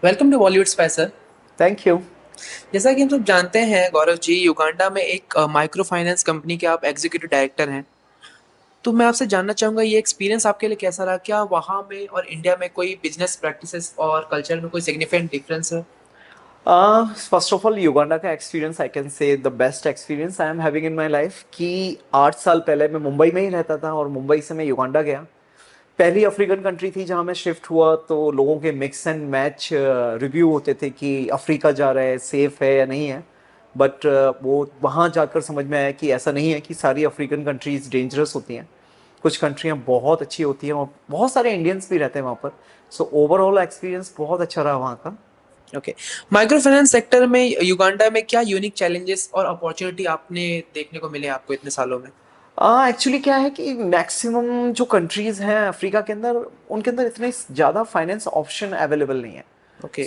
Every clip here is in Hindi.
Welcome to Bollywood spicer. Thank you. जैसा कि हम सब जानते हैं गौरव जी, युगांडा में एक माइक्रो फाइनेंस कंपनी के आप एग्जीक्यूटिव डायरेक्टर हैं। तो मैं आपसे जानना चाहूंगा ये एक्सपीरियंस आपके लिए कैसा रहा? क्या वहाँ में और इंडिया में कोई बिजनेस प्रैक्टिसेस और कल्चर में कोई सिग्निफिकेंट डिफरेंस है? फर्स्ट ऑफ ऑल युगांडा का experience I can say the best experience I am having in my life कि 8 साल पहले मैं मुंबई में ही रहता था और मुंबई से मैं युगांडा गया। पहली अफ्रीकन कंट्री थी जहां मैं शिफ्ट हुआ, तो लोगों के मिक्स एंड मैच रिव्यू होते थे कि अफ्रीका जा रहा है, सेफ है या नहीं है। बट वो वहाँ जाकर समझ में आया कि ऐसा नहीं है कि सारी अफ्रीकन कंट्रीज डेंजरस होती हैं। कुछ कंट्रियाँ बहुत अच्छी होती हैं और बहुत सारे इंडियंस भी रहते हैं वहाँ पर। सो ओवरऑल एक्सपीरियंस बहुत अच्छा रहा वहाँ का। ओके। माइक्रो फाइनेंस सेक्टर में युगांडा में क्या यूनिक चैलेंजेस और अपॉर्चुनिटी आपने देखने को मिले आपको इतने सालों में? एक्चुअली क्या है कि मैक्सिमम जो कंट्रीज हैं अफ्रीका के अंदर, उनके अंदर इतने ज़्यादा फाइनेंस ऑप्शन अवेलेबल नहीं है। ओके।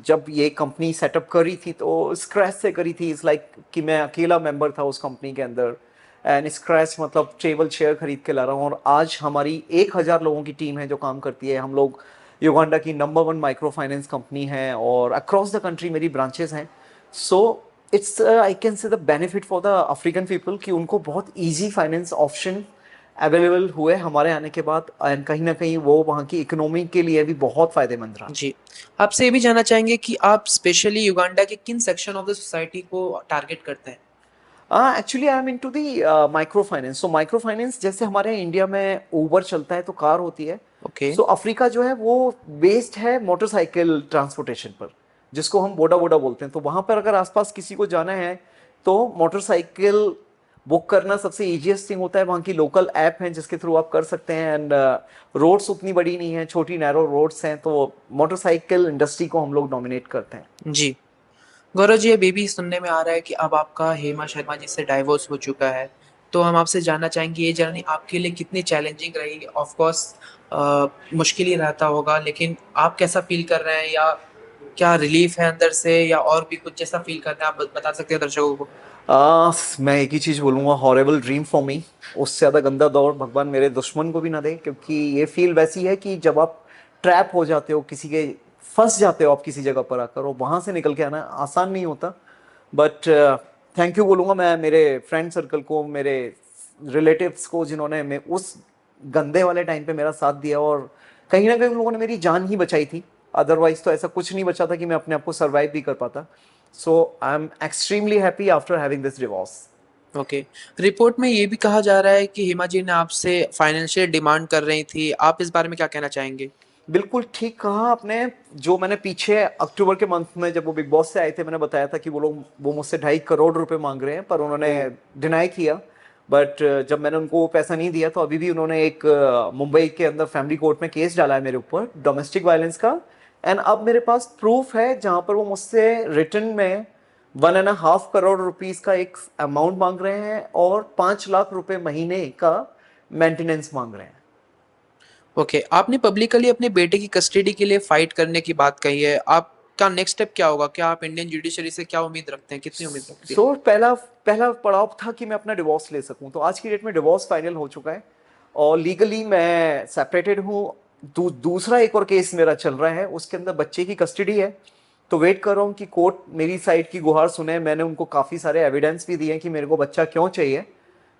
जब ये कंपनी सेटअप करी थी तो स्क्रैच से करी थी। इट्स लाइक कि मैं अकेला मेंबर था उस कंपनी के अंदर। एंड स्क्रैच मतलब टेबल चेयर खरीद के ला रहा हूँ, और आज हमारी 1,000 लोगों की टीम है जो काम करती है। हम लोग युगांडा की number one micro finance company है और अक्रॉस द कंट्री मेरी ब्रांचेस हैं। So it's I can say the benefit for the African people कि उनको बहुत इजी फाइनेंस ऑप्शन अवेलेबल हुए हमारे आने के बाद, एंड कहीं ना कहीं वो वहाँ की इकोनॉमी के लिए भी बहुत फायदेमंद रहा। जी। आपसे ये भी जानना चाहेंगे कि आप स्पेशली युगांडा के किन सेक्शन ऑफ द सोसाइटी को टारगेट करते हैं? Actually I am into the micro finance. So micro finance जैसे हमारे यहाँ इंडिया में ऊबर चलता है तो कार होती है। ओके। सो अफ्रीका जो है वो बेस्ड है मोटरसाइकिल ट्रांसपोर्टेशन पर, जिसको हम बोडा बोडा बोलते हैं। तो वहाँ पर अगर आसपास किसी को जाना है तो मोटरसाइकिल बुक करना सबसे इजीएस्ट थिंग होता है। वहाँ की लोकल ऐप है जिसके थ्रू आप कर सकते हैं। एंड रोड्स उतनी बड़ी नहीं है, छोटी नैरो रोड्स हैं, तो मोटरसाइकिल इंडस्ट्री को हम लोग डोमिनेट करते हैं। जी। गौरव जी, अभी भी सुनने में आ रहा है कि अब आपका हेमा शर्मा जी से डाइवोर्स हो चुका है। तो हम आपसे जानना चाहेंगे ये जर्नी आपके लिए कितनी चैलेंजिंग रही? ऑफ कोर्स मुश्किल ही रहता होगा, लेकिन आप कैसा फील कर रहे हैं? या क्या रिलीफ है अंदर से, या और भी कुछ जैसा फील करते हैं आप बता सकते हैं दर्शकों को? मैं एक ही चीज बोलूंगा, हॉरेबल ड्रीम फॉर मी। उससे ज्यादा गंदा दौर भगवान मेरे दुश्मन को भी ना दे, क्योंकि ये फील वैसी है कि जब आप ट्रैप हो जाते हो किसी के, फंस जाते हो आप किसी जगह पर आकर, और वहां से निकल के आना आसान नहीं होता। बट थैंक यू बोलूंगा मैं मेरे फ्रेंड सर्कल को, मेरे रिलेटिव्स को, जिन्होंने उस गंदे वाले टाइम पे मेरा साथ दिया, और कहीं ना कहीं उन लोगों ने मेरी जान ही बचाई थी। अदरवाइज तो ऐसा कुछ नहीं बचा था कि मैं अपने आप को सर्वाइव भी कर पाता। So I am extremely happy after having this divorce. Okay. Report में ये भी कहा जा रहा है कि हेमा जी ने आपसे फाइनेंशियल डिमांड कर रही थी। आप इस बारे में क्या कहना चाहेंगे? बिल्कुल ठीक कहा आपने। जो मैंने पीछे अक्टूबर के मंथ में जब वो बिग बॉस से आए थे, मैंने बताया था कि वो मुझसे 2.5 करोड़ रुपए मांग रहे हैं, पर उन्होंने ओ। डिनाई किया। बट जब मैंने उनको वो पैसा नहीं दिया, तो अभी भी उन्होंने एक मुंबई के अंदर फैमिली कोर्ट में केस डाला है मेरे ऊपर डोमेस्टिक वायलेंस का। एंड अब मेरे पास प्रूफ है जहां पर वो मुझसे रिटर्न में 1.5 करोड़ रुपीज का एक अमाउंट मांग रहे हैं और 5 लाख रुपए महीने का मेंटेनेंस मांग रहे हैं। ओके। आपने पब्लिकली अपने बेटे की कस्टडी के लिए फाइट करने की बात कही है। आपका नेक्स्ट स्टेप क्या होगा? क्या आप इंडियन जुडिशरी से क्या उम्मीद रखते हैं? कितनी उम्मीद रखती है? पहला पहला पड़ाव था कि मैं अपना डिवोर्स ले सकूं, तो आज की डेट में डिवोर्स फाइनल हो चुका है और लीगली मैं सेपरेटेड हूं। दूसरा एक और केस मेरा चल रहा है, उसके अंदर बच्चे की कस्टडी है। तो वेट कर रहा हूं कि कोर्ट मेरी साइड की गुहार सुने। मैंने उनको काफ़ी सारे एविडेंस भी दिए हैं कि मेरे को बच्चा क्यों चाहिए।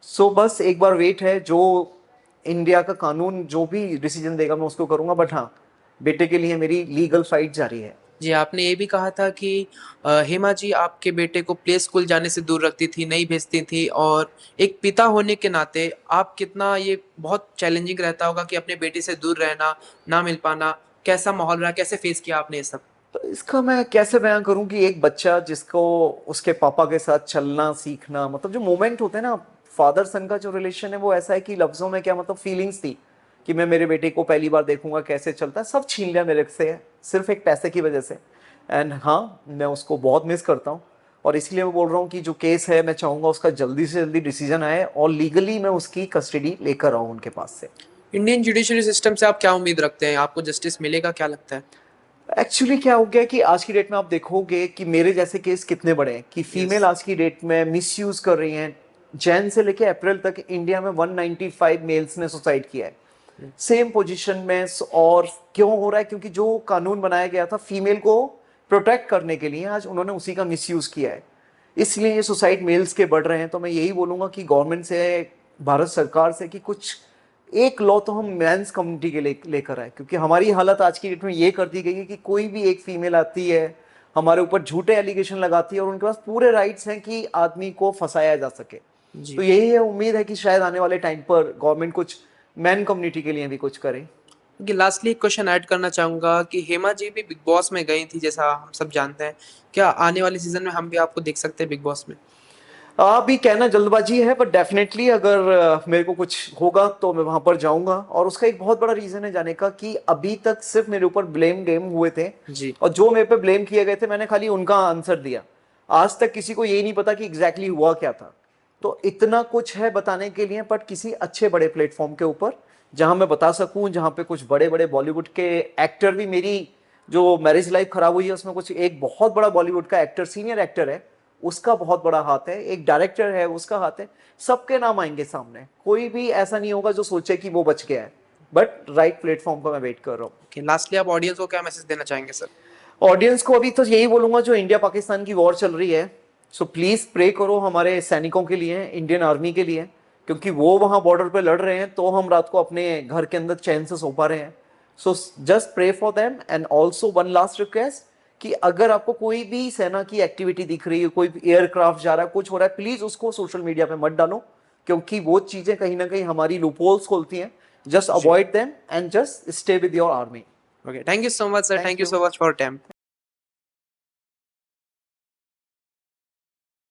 सो बस एक बार वेट है, जो इंडिया का कानून जो भी डिसीजन देगा मैं उसको करूंगा। बट हाँ, बेटे के लिए मेरी लीगल फाइट जारी है। जी, आपने ये भी कहा था कि हेमा जी आपके बेटे को प्ले स्कूल जाने से दूर रखती थी, नहीं भेजती थी, और एक पिता होने के नाते आप कितना ये बहुत चैलेंजिंग रहता होगा कि अपने बेटे से दूर रहना, ना मिल पाना। कैसा माहौल रहा? कैसे फेस किया आपने ये सब? तो इसका मैं कैसे बयां करूं कि एक बच्चा जिसको उसके पापा के साथ चलना सीखना, मतलब जो मोमेंट होते हैं ना, फादर सन का जो रिलेशन है, वो ऐसा है कि लफ्जों में क्या, मतलब फीलिंग्स थी कि मैं मेरे बेटे को पहली बार देखूंगा, कैसे चलता है, सब छीन लिया मेरे से सिर्फ एक पैसे की वजह से। एंड हाँ, मैं उसको बहुत मिस करता हूँ। और इसलिए मैं बोल रहा हूँ कि जो केस है, मैं चाहूंगा उसका जल्दी से जल्दी डिसीजन आए और लीगली मैं उसकी कस्टडी लेकर आऊँ उनके पास से। इंडियन जुडिशरी सिस्टम से आप क्या उम्मीद रखते हैं? आपको जस्टिस मिलेगा, क्या लगता है? एक्चुअली क्या हो गया कि आज की डेट में आप देखोगे कि मेरे जैसे केस कितने बड़े हैं कि यस। फीमेल आज की डेट में मिस यूज कर रही हैं। जैन से लेके अप्रैल तक इंडिया में 195 मेल्स ने सुसाइड किया है। सेम पोजीशन में। और क्यों हो रहा है? क्योंकि जो कानून बनाया गया था फीमेल को प्रोटेक्ट करने के लिए, आज उन्होंने उसी का मिसयूज किया है, इसलिए ये सुसाइड मेल्स के बढ़ रहे हैं। तो मैं यही बोलूंगा कि गवर्नमेंट से, भारत सरकार से, कि कुछ एक लॉ तो हम मेंस कम्युनिटी के लिए लेकर आए, क्योंकि हमारी हालत आज की डेट में ये कर दी गई है कि कोई भी एक फीमेल आती है, हमारे ऊपर झूठे एलिगेशन लगाती है, और उनके पास पूरे राइट्स हैं कि आदमी को फंसाया जा सके। तो जी। यही है, उम्मीद है कि शायद आने वाले टाइम पर गवर्नमेंट कुछ मैन कम्युनिटी के लिए भी कुछ करे। कि लास्टली एक क्वेश्चन ऐड करना चाहूंगा कि हेमा जी भी बिग बॉस में गई थी जैसा हम सब जानते हैं, क्या आने वाले सीजन में हम भी आपको देख सकते हैं बिग बॉस में? अभी कहना जल्दबाजी है, पर डेफिनेटली अगर मेरे को कुछ होगा तो मैं वहां पर जाऊंगा। और उसका एक बहुत बड़ा रीजन है जाने का कि अभी तक सिर्फ मेरे ऊपर ब्लेम गेम हुए थे, जी। और जो मेरे पे ब्लेम किए गए थे मैंने खाली उनका आंसर दिया। आज तक किसी को यही नहीं पता कि एग्जैक्टली हुआ क्या था। तो इतना कुछ है बताने के लिए, बट किसी अच्छे बड़े प्लेटफॉर्म के ऊपर जहां मैं बता सकूं, जहां पे कुछ बड़े बड़े बॉलीवुड के एक्टर भी, मेरी जो मैरिज लाइफ खराब हुई है उसमें कुछ एक बहुत बड़ा बॉलीवुड का एक्टर, सीनियर एक्टर है, उसका बहुत बड़ा हाथ है, एक डायरेक्टर है उसका हाथ है, सबके नाम आएंगे सामने। कोई भी ऐसा नहीं होगा जो सोचे कि वो बच गया है। बट राइट प्लेटफॉर्म का मैं वेट कर रहा हूँ। ओके, लास्टली आप ऑडियंस को क्या मैसेज देना चाहेंगे सर? ऑडियंस को अभी तो यही बोलूंगा, जो इंडिया पाकिस्तान की वॉर चल रही है, सो प्लीज प्रे करो हमारे सैनिकों के लिए, इंडियन आर्मी के लिए, क्योंकि वो वहां बॉर्डर पे लड़ रहे हैं तो हम रात को अपने घर के अंदर चैन से सो पा रहे हैं। So just pray for them. And also one last request, कि अगर आपको कोई भी सेना की एक्टिविटी दिख रही है, कोई एयरक्राफ्ट जा रहा है, कुछ हो रहा है, प्लीज उसको सोशल मीडिया पे मत डालो, क्योंकि वो चीजें कहीं ना कहीं हमारी लूपहोल्स खोलती हैं। जस्ट जी। Avoid them and just stay with your army. Okay, thank you so much sir, thank thank you you. So much for time.